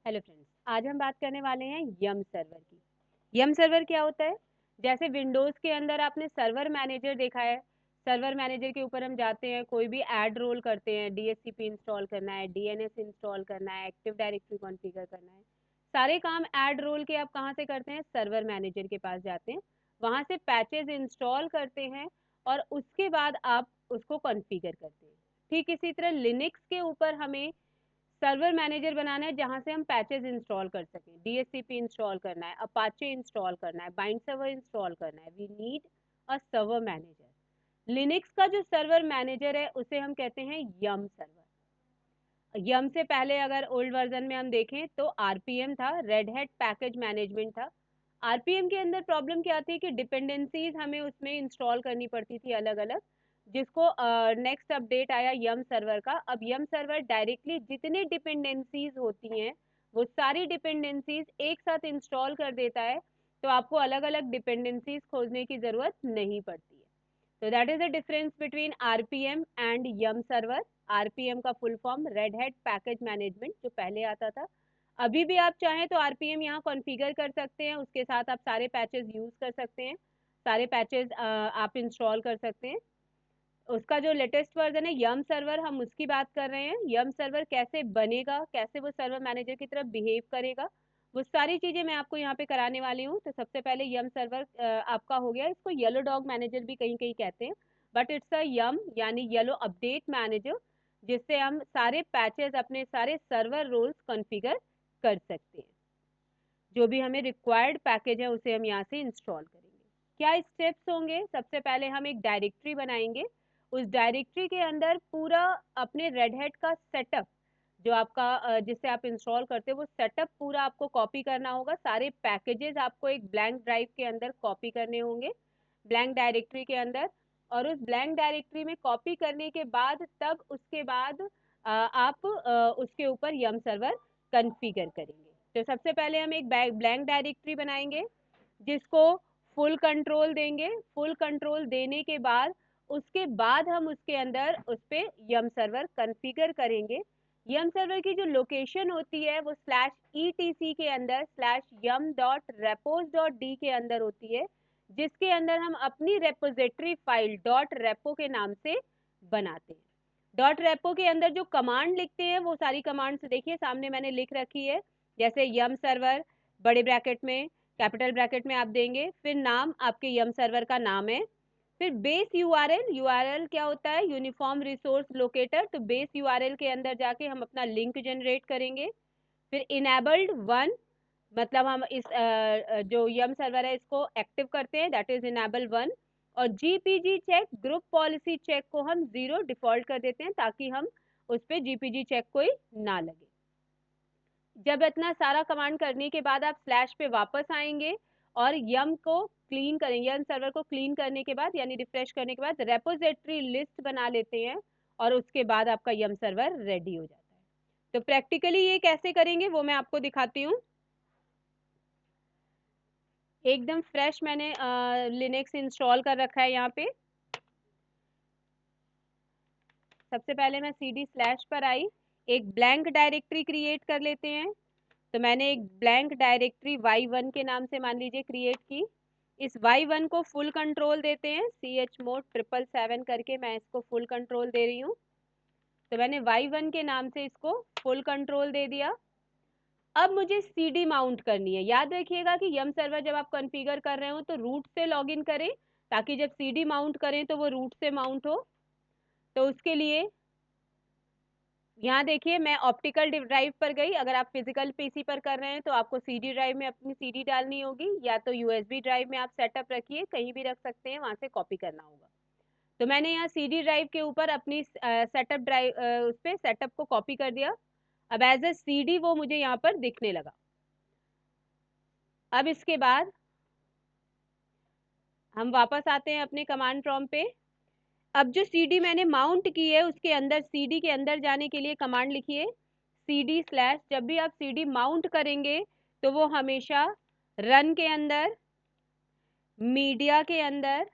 Hello friends, आज हम बात करने वाले हैं यम सर्वर की। यम सर्वर क्या होता है? जैसे विंडोज के अंदर आपने सर्वर मैनेजर देखा है। सर्वर मैनेजर के ऊपर हम जाते हैं, कोई भी ऐड रोल करते हैं, डीएचसीपी इंस्टॉल करना है, डीएनएस इंस्टॉल करना है, एक्टिव डायरेक्टरी कॉन्फ़िगर करना है। सारे काम ऐड रोल के आप कहाँ से करते हैं? सर्वर मैनेजर के पास जाते हैं, वहां से पैचेज इंस्टॉल करते हैं और उसके बाद आप उसको कॉन्फ़िगर करते हैं। ठीक इसी तरह लिनक्स के ऊपर हमें सर्वर मैनेजर बनाना है, जहां से हम पैचेस इंस्टॉल कर सकें, डीएचसीपी इंस्टॉल करना है, अपाचे इंस्टॉल करना है, बाइंड सर्वर इंस्टॉल करना है। We need a server manager. Linux का जो सर्वर मैनेजर है उसे हम कहते हैं यम सर्वर। यम से पहले अगर ओल्ड वर्जन में हम देखें तो आरपीएम था, रेड हैट पैकेज मैनेजमेंट था। आरपीएम के अंदर प्रॉब्लम क्या थी कि डिपेंडेंसीज हमें उसमें इंस्टॉल करनी पड़ती थी अलग अलग, जिसको नेक्स्ट अपडेट आया यम सर्वर का। अब यम सर्वर डायरेक्टली जितने डिपेंडेंसीज होती हैं वो सारी डिपेंडेंसीज एक साथ इंस्टॉल कर देता है, तो आपको अलग अलग डिपेंडेंसीज खोजने की जरूरत नहीं पड़ती है। तो that is the difference between RPM and yum server. RPM का full form Red Hat package management, जो पहले आता था। अभी भी आप चाहें तो आरपीएम यहाँ कॉन्फ़िगर कर सकते हैं, उसके साथ आप सारे पैचेस यूज कर सकते हैं, सारे पैचेस आप इंस्टॉल कर सकते हैं। उसका जो लेटेस्ट वर्जन है यम सर्वर, हम उसकी बात कर रहे हैं। यम सर्वर कैसे बनेगा, कैसे वो सर्वर मैनेजर की तरफ बिहेव करेगा, वो सारी चीजें मैं आपको यहाँ पे कराने वाली हूँ। तो सबसे पहले यम सर्वर आपका हो गया। इसको येलो डॉग मैनेजर भी कहीं कहीं कहते हैं, बट इट्स अ यम यानी येलो अपडेट मैनेजर, जिससे हम सारे पैचेस अपने सारे सर्वर रोल्स कॉन्फ़िगर कर सकते हैं। जो भी हमें रिक्वायर्ड पैकेज है उसे हम यहाँ से इंस्टॉल करेंगे। क्या स्टेप्स होंगे? सबसे पहले हम एक डायरेक्टरी बनाएंगे। उस डायरेक्टरी के अंदर पूरा अपने रेड हैट का सेटअप, जो आपका जिससे आप इंस्टॉल करते हो, वो सेटअप पूरा आपको कॉपी करना होगा। सारे पैकेजेस आपको एक ब्लैंक ड्राइव के अंदर कॉपी करने होंगे, ब्लैंक डायरेक्टरी के अंदर। और उस ब्लैंक डायरेक्टरी में कॉपी करने के बाद तब उसके बाद आप उसके ऊपर यम सर्वर कॉन्फ़िगर करेंगे। तो सबसे पहले हम एक ब्लैंक डायरेक्टरी बनाएंगे, जिसको फुल कंट्रोल देंगे। फुल कंट्रोल देने के बाद उसके बाद हम उसके अंदर उस पे यम सर्वर कॉन्फ़िगर करेंगे। यम सर्वर की जो लोकेशन होती है वो /etc के अंदर /yum.repos.d के अंदर होती है, जिसके अंदर हम अपनी रेपोजिटरी फाइल .repo के नाम से बनाते हैं। .repo के अंदर जो कमांड लिखते हैं वो सारी कमांड्स देखिए सामने मैंने लिख रखी है। जैसे यम सर्वर बड़े ब्रैकेट में, कैपिटल ब्रैकेट में आप देंगे, फिर नाम आपके यम सर्वर का नाम है, फिर बेस यूआरएल। यूआरएल क्या होता है? Uniform resource locator. तो बेस यूआरएल के अंदर जाके हम अपना लिंक जनरेट करेंगे। फिर इनेबल्ड वन, मतलब हम इस जो यम सर्वर है इसको एक्टिव करते हैं, दैट इज इनेबल वन। और GPG check, group policy check को हम 0 डिफॉल्ट कर देते हैं, ताकि हम उस पर जीपीजी चेक कोई ना लगे। जब इतना सारा कमांड करने के बाद आप स्लैश पे वापस आएंगे और यम को क्लीन करेंगे, यम सर्वर को क्लीन करने के बाद यानी रिफ्रेश करने के बाद रेपोजिटरी लिस्ट बना लेते हैं, और उसके बाद आपका यम सर्वर रेडी हो जाता है। तो प्रैक्टिकली ये कैसे करेंगे वो मैं आपको दिखाती हूँ। एकदम फ्रेश मैंने लिनक्स इंस्टॉल कर रखा है यहाँ पे। सबसे पहले मैं cd स्लैश पर आई, एक ब्लैंक डायरेक्टरी क्रिएट कर लेते हैं। तो मैंने एक ब्लैंक डायरेक्टरी y1 के नाम से मान लीजिए क्रिएट की। इस y1 को फुल कंट्रोल देते हैं, chmod 777 करके मैं इसको फुल कंट्रोल दे रही हूँ। तो मैंने y1 के नाम से इसको फुल कंट्रोल दे दिया। अब मुझे cd माउंट करनी है। याद रखिएगा कि यम सर्वर जब आप कॉन्फ़िगर कर रहे हो तो रूट से लॉगिन करें, ताकि जब cd माउंट करें तो वो रूट से माउंट हो। तो उसके लिए यहाँ देखिए मैं ऑप्टिकल ड्राइव पर गई। अगर आप फिजिकल पीसी पर कर रहे हैं तो आपको सीडी ड्राइव में अपनी सीडी डालनी होगी, या तो यूएसबी ड्राइव में आप सेटअप रखिए, कहीं भी रख सकते हैं, वहां से कॉपी करना होगा। तो मैंने यहाँ सीडी ड्राइव के ऊपर अपनी सेटअप ड्राइव उस पर सेटअप को कॉपी कर दिया। अब एज ए सीडी वो मुझे यहाँ पर दिखने लगा। अब इसके बाद हम वापस आते हैं अपने कमांड प्रॉम्प्ट पे। अब जो सीडी मैंने माउंट की है उसके अंदर, सीडी के अंदर जाने के लिए कमांड लिखिए cd स्लैश। जब भी आप cd माउंट करेंगे तो वो हमेशा रन के अंदर, मीडिया के अंदर,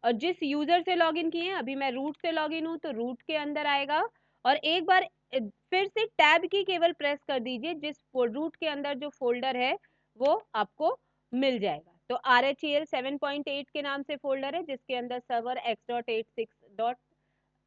और जिस यूजर से लॉगिन किए हैं, अभी मैं रूट से लॉगिन हूं तो रूट के अंदर आएगा। और एक बार फिर से टैब की केवल प्रेस कर दीजिए, जिस रूट के अंदर जो फोल्डर है वो आपको मिल जाएगा। तो RHEL 7.8 के नाम से फोल्डर है, जिसके अंदर सर्वर x.86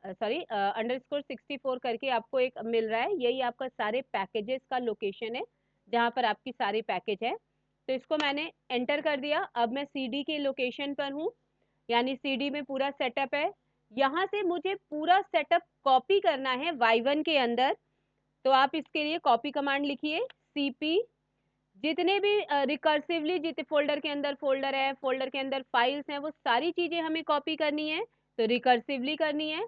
_64 करके आपको एक मिल रहा है। यही आपका सारे पैकेजेस का लोकेशन है, जहां पर आपकी सारी पैकेज है। तो इसको मैंने एंटर कर दिया। अब मैं CD के लोकेशन पर हूँ, यानी CD में पूरा सेटअप है। यहाँ से मुझे पूरा सेटअप कॉपी करना है Y1 के अंदर। तो आप इसके लिए कॉपी कमांड लिखिए, CP, जितने भी रिकर्सिवली जितने फोल्डर के अंदर फोल्डर है, फोल्डर के अंदर फाइल्स हैं, वो सारी चीजें हमें कॉपी करनी है। तो रिकर्सिवली करनी है।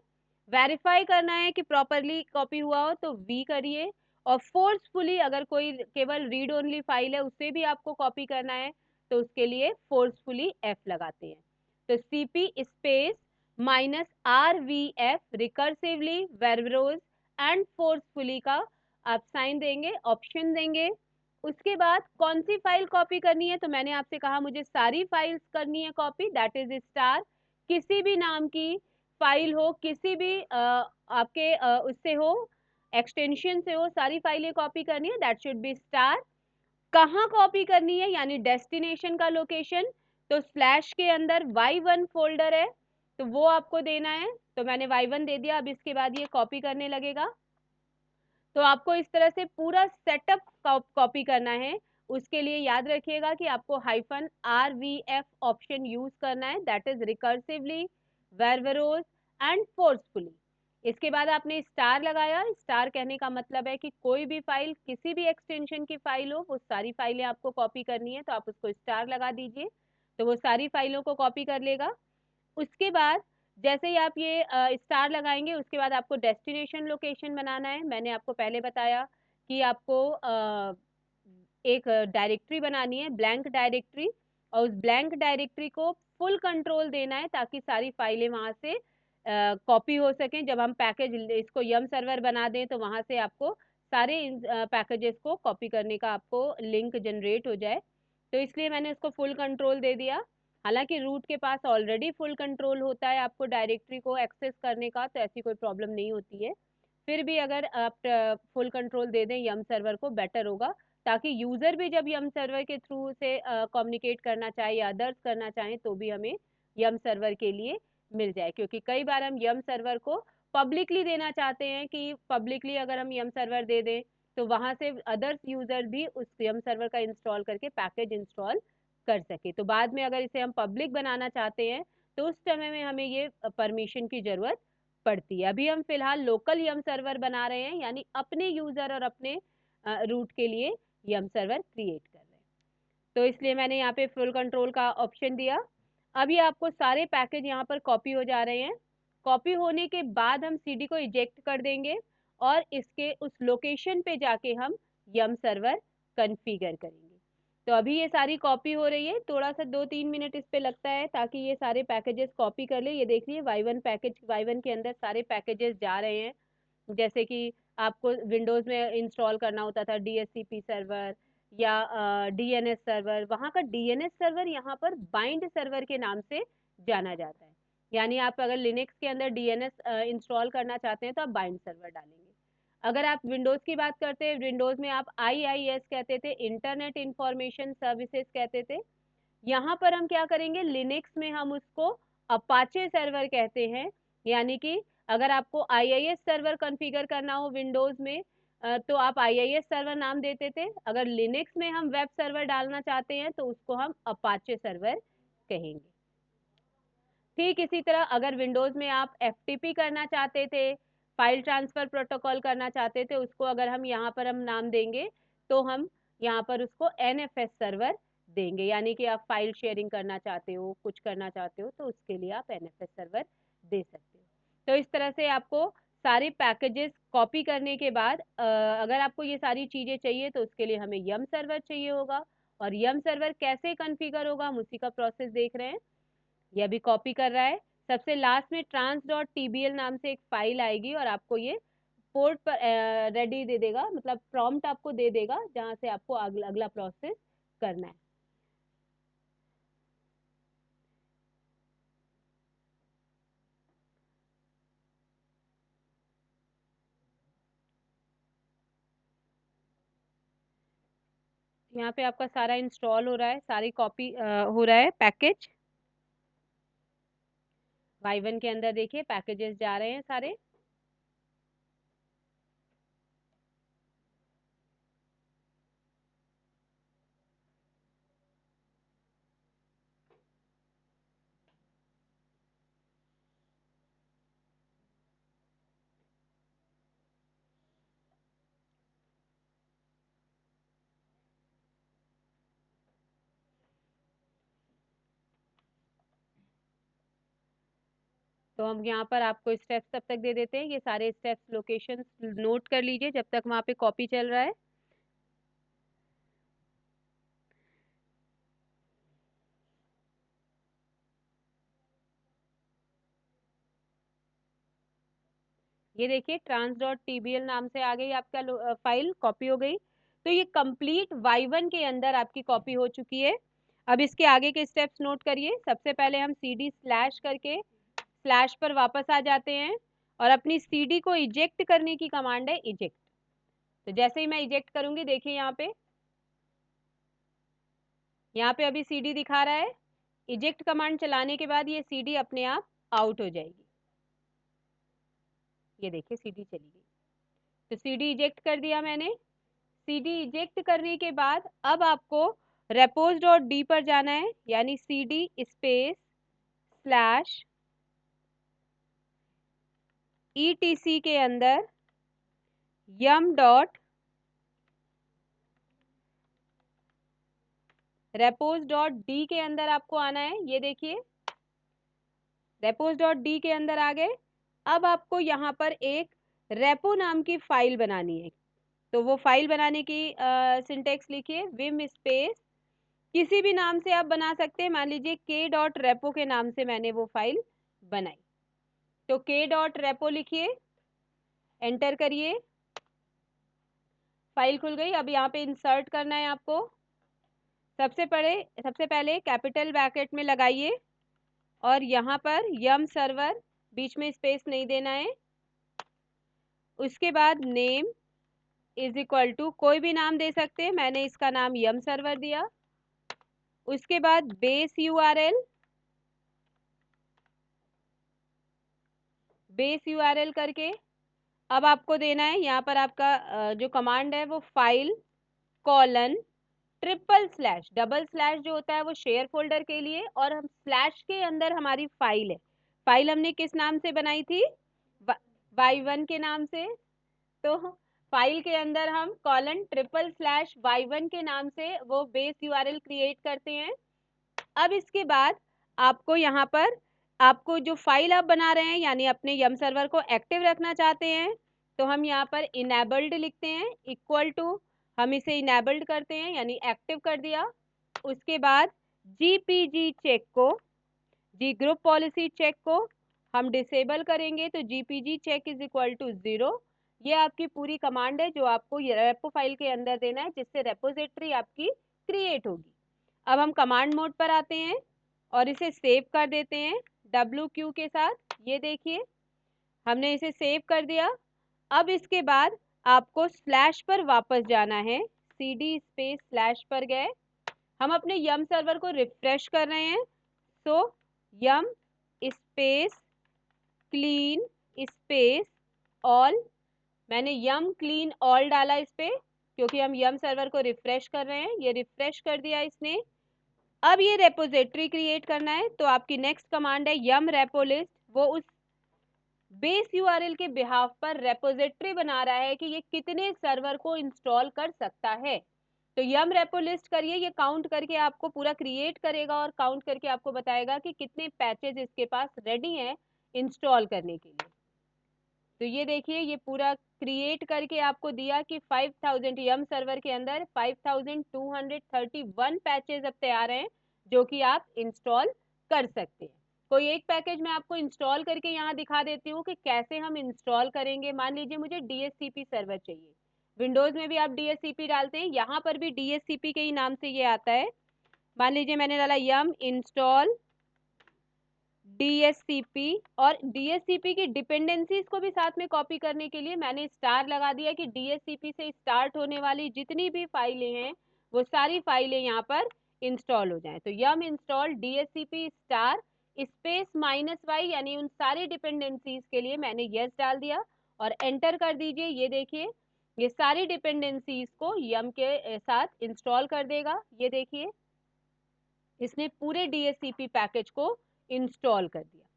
वेरीफाई करना है कि प्रॉपरली कॉपी हुआ हो तो V करिए। और फोर्सफुली, अगर कोई केवल रीड ओनली फाइल है उसे भी आपको कॉपी करना है, तो उसके लिए फोर्सफुली F लगाते हैं। तो CP space -RVF recursively verbose and forcefully का आप साइन देंगे, ऑप्शन देंगे। उसके बाद कौन सी फाइल कॉपी करनी है, तो मैंने आपसे कहा मुझे सारी फाइल्स करनी है कॉपी, दैट इज स्टार। किसी भी नाम की फाइल हो, किसी भी आपके उससे हो, एक्सटेंशन से हो, सारी फाइलें कॉपी करनी है, दैट शुड बी स्टार। कहाँ कॉपी करनी है, यानी डेस्टिनेशन का लोकेशन, तो स्लैश के अंदर Y1 फोल्डर है, तो वो आपको देना है। तो मैंने Y1 दे दिया। अब इसके बाद ये कॉपी करने लगेगा। तो आपको इस तरह से पूरा सेटअप कॉपी करना है। उसके लिए याद रखिएगा कि आपको -RVF ऑप्शन यूज करना है, that is recursively, verbose and forcefully. इसके बाद आपने स्टार लगाया। स्टार कहने का मतलब है कि कोई भी फाइल, किसी भी एक्सटेंशन की फाइल हो, वो सारी फाइलें आपको कॉपी करनी है, तो आप उसको स्टार लगा दीजिए। तो वो सारी फाइलों को कॉपी कर लेगा। उसके बाद जैसे ही आप ये स्टार लगाएंगे, उसके बाद आपको डेस्टिनेशन लोकेशन बनाना है। मैंने आपको पहले बताया कि आपको एक डायरेक्टरी बनानी है, ब्लैंक डायरेक्टरी, और उस ब्लैंक डायरेक्टरी को फुल कंट्रोल देना है, ताकि सारी फाइलें वहां से कॉपी हो सकें। जब हम पैकेज इसको यम सर्वर बना दें, तो वहां से आपको सारे पैकेजेस को कॉपी करने का आपको लिंक जनरेट हो जाए। तो इसलिए मैंने उसको फुल कंट्रोल दे दिया। हालांकि रूट के पास ऑलरेडी फुल कंट्रोल होता है आपको डायरेक्टरी को एक्सेस करने का, तो ऐसी कोई प्रॉब्लम नहीं होती है। फिर भी अगर आप फुल कंट्रोल दे दें यम सर्वर को, बेटर होगा, ताकि यूजर भी जब यम सर्वर के थ्रू से कम्युनिकेट करना चाहे या अदर्स करना चाहें, तो भी हमें यम सर्वर के लिए मिल जाए। क्योंकि कई बार हम यम सर्वर को पब्लिकली देना चाहते हैं, कि पब्लिकली अगर हम यम सर्वर दे दें, तो वहां से अदर्स यूजर भी उस यम सर्वर का इंस्टॉल करके पैकेज इंस्टॉल कर सके। तो बाद में अगर इसे हम पब्लिक बनाना चाहते हैं, तो उस समय में हमें ये परमिशन की जरूरत पड़ती है। अभी हम फिलहाल लोकल यम सर्वर बना रहे हैं, यानी अपने यूजर और अपने रूट के लिए यम सर्वर क्रिएट कर रहे हैं। तो इसलिए मैंने यहाँ पे फुल कंट्रोल का ऑप्शन दिया। अभी आपको सारे पैकेज यहाँ पर कॉपी हो जा रहे हैं। कॉपी होने के बाद हम CD को इजेक्ट कर देंगे, और इसके उस लोकेशन पे जाके हम यम सर्वर कन्फिगर करेंगे। तो अभी ये सारी कॉपी हो रही है। थोड़ा सा 2-3 मिनट इस पे लगता है, ताकि ये सारे पैकेजेस कॉपी कर ले। ये देख लिए Y1 पैकेज, Y1 के अंदर सारे पैकेजेस जा रहे हैं। जैसे कि आपको विंडोज में इंस्टॉल करना होता था DHCP सर्वर या DNS सर्वर, वहाँ का DNS सर्वर यहाँ पर बाइंड सर्वर के नाम से जाना जाता है। यानी आप अगर लिनक्स के अंदर DNS इंस्टॉल करना चाहते हैं, तो आप बाइंड सर्वर डालेंगे। अगर आप विंडोज की बात करते हैं, विंडोज में आप IIS कहते थे, इंटरनेट इंफॉर्मेशन सर्विसेज कहते थे। यहाँ पर हम क्या करेंगे, लिनक्स में हम उसको अपाचे सर्वर कहते हैं। यानी कि अगर आपको IIS सर्वर कॉन्फ़िगर करना हो विंडोज में, तो आप IIS सर्वर नाम देते थे। अगर लिनक्स में हम वेब सर्वर डालना चाहते हैं, तो उसको हम अपाचे सर्वर कहेंगे। ठीक इसी तरह अगर विंडोज में आप FTP करना चाहते थे, फाइल ट्रांसफर प्रोटोकॉल करना चाहते थे, उसको अगर हम यहाँ पर हम नाम देंगे, तो हम यहाँ पर उसको NFS सर्वर देंगे। यानी कि आप फाइल शेयरिंग करना चाहते हो, कुछ करना चाहते हो, तो उसके लिए आप NFS सर्वर दे सकते हो। तो इस तरह से आपको सारे पैकेजेस कॉपी करने के बाद अगर आपको ये सारी चीजें चाहिए, तो उसके लिए हमें यम सर्वर चाहिए होगा। और यम सर्वर कैसे कॉन्फ़िगर होगा, हम उसी का प्रोसेस देख रहे हैं। ये अभी कॉपी कर रहा है। सबसे लास्ट में trans.tbl नाम से एक फाइल आएगी, और आपको ये पोर्ट पर रेडी दे देगा, मतलब प्रॉम्प्ट आपको दे देगा, जहां से आपको अगला प्रोसेस करना है। यहाँ पे आपका सारा इंस्टॉल हो रहा है, सारी कॉपी हो रहा है पैकेज। Y1 के अंदर देखिए पैकेजेस जा रहे हैं सारे। तो हम यहाँ पर आपको स्टेप्स तब तक दे देते हैं, ये सारे स्टेप्स लोकेशन नोट कर लीजिए जब तक वहाँ पे कॉपी चल रहा है। ये देखिए trans.tbl नाम से आ गई आपका फाइल कॉपी हो गई। तो ये कंप्लीट Y1 के अंदर आपकी कॉपी हो चुकी है। अब इसके आगे के स्टेप्स नोट करिए। सबसे पहले हम cd स्लैश करके स्लैश पर वापस आ जाते हैं और अपनी cd को इजेक्ट करने की कमांड है इजेक्ट। तो जैसे ही मैं इजेक्ट करूंगी देखिए यहाँ पे अभी cd दिखा रहा है। इजेक्ट कमांड चलाने के बाद ये cd अपने आप आउट हो जाएगी। ये देखिए cd चली गई। तो cd इजेक्ट कर दिया मैंने। cd इजेक्ट करने के बाद अब आपको repos.d पर जाना है, यानी cd स्पेस स्लैश etc के अंदर yum डॉट repos.d के अंदर आपको आना है। ये देखिए repos.d के अंदर आ गए। अब आपको यहाँ पर एक रेपो नाम की फाइल बनानी है। तो वो फाइल बनाने की सिंटेक्स लिखिए विम स्पेस, किसी भी नाम से आप बना सकते हैं। मान लीजिए k.repo के नाम से मैंने वो फाइल बनाई। तो k.repo लिखिए, एंटर करिए, फाइल खुल गई। अब यहाँ पे इंसर्ट करना है आपको। सबसे पहले कैपिटल ब्रैकेट में लगाइए और यहाँ पर यम सर्वर, बीच में स्पेस नहीं देना है। उसके बाद नेम इज इक्वल टू कोई भी नाम दे सकते हैं, मैंने इसका नाम यम सर्वर दिया। उसके बाद बेस यूआरएल करके अब आपको देना है यहाँ पर आपका जो कमांड है वो file colon triple slash, double slash जो होता है वो शेयर फोल्डर के लिए, और हम स्लैश के अंदर हमारी फाइल है। फाइल हमने किस नाम से बनाई थी? Y1 के नाम से। तो फाइल के अंदर हम कॉलन ट्रिपल स्लैश Y1 के नाम से वो बेस यूआरएल क्रिएट करते हैं। अब इसके बाद आपको यहाँ पर आपको जो फाइल आप बना रहे हैं, यानी अपने यम सर्वर को एक्टिव रखना चाहते हैं, तो हम यहाँ पर इनेबल्ड लिखते हैं, इक्वल टू हम इसे इनेबल्ड करते हैं यानी एक्टिव कर दिया। उसके बाद जीपीजी चेक को, जी ग्रुप पॉलिसी चेक को हम डिसेबल करेंगे। तो GPG check is equal to 0। ये आपकी पूरी कमांड है जो आपको रेपो फाइल के अंदर देना है, जिससे रेपोजिटरी आपकी क्रिएट होगी। अब हम कमांड मोड पर आते हैं और इसे सेव कर देते हैं WQ के साथ। ये देखिए हमने इसे सेव कर दिया। अब इसके बाद आपको स्लैश पर वापस जाना है, cd स्पेस स्लैश पर गए, हम अपने यम सर्वर को रिफ्रेश कर रहे हैं। तो यम स्पेस क्लीन स्पेस ऑल, मैंने यम क्लीन ऑल डाला इस पे क्योंकि हम यम सर्वर को रिफ्रेश कर रहे हैं। ये रिफ्रेश कर दिया इसने। अब ये रेपोजिटरी क्रिएट करना है, तो आपकी नेक्स्ट कमांड है यम रेपो लिस्ट। वो उस बेस यूआरएल के बिहाफ पर रेपोजिटरी बना रहा है कि ये कितने सर्वर को इंस्टॉल कर सकता है। तो यम रेपो लिस्ट करिए, ये काउंट करके आपको पूरा क्रिएट करेगा और काउंट करके आपको बताएगा कि कितने पैचेज इसके पास रेडी हैं इंस्टॉल करने के लिए। तो ये देखिए ये पूरा क्रिएट करके आपको दिया कि 5000 यम सर्वर के अंदर 5231 पैचेज अब तैयार हैं जो कि आप इंस्टॉल कर सकते हैं। कोई एक पैकेज मैं आपको इंस्टॉल करके यहाँ दिखा देती हूँ कि कैसे हम इंस्टॉल करेंगे। मान लीजिए मुझे DHCP सर्वर चाहिए। विंडोज में भी आप DHCP डालते हैं, यहाँ पर भी DHCP के ही नाम से ये आता है। मान लीजिए मैंने डाला यम इंस्टॉल DHCP, और DHCP की डिपेंडेंसीज को भी साथ में कॉपी करने के लिए मैंने स्टार लगा दिया कि DHCP से स्टार्ट होने वाली जितनी भी फाइलें हैं वो सारी फाइलें यहाँ पर इंस्टॉल हो जाएं। तो yum install DHCP star space -y, यानी उन सारी डिपेंडेंसीज के लिए मैंने यस डाल दिया और एंटर कर दीजिए। ये देखिए ये सारी डिपेंडेंसीज को यम के साथ इंस्टॉल कर देगा। ये देखिए इसने पूरे DHCP पैकेज को इंस्टॉल कर दिया।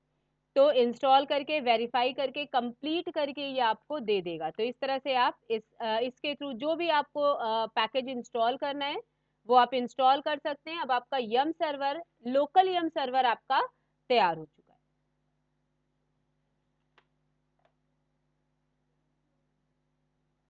तो इंस्टॉल करके वेरीफाई करके कंप्लीट करके ये आपको दे देगा। तो इस तरह से आप इसके थ्रू जो भी आपको पैकेज इंस्टॉल करना है वो आप इंस्टॉल कर सकते हैं। अब आपका यम सर्वर, लोकल यम सर्वर आपका तैयार हो चुका है।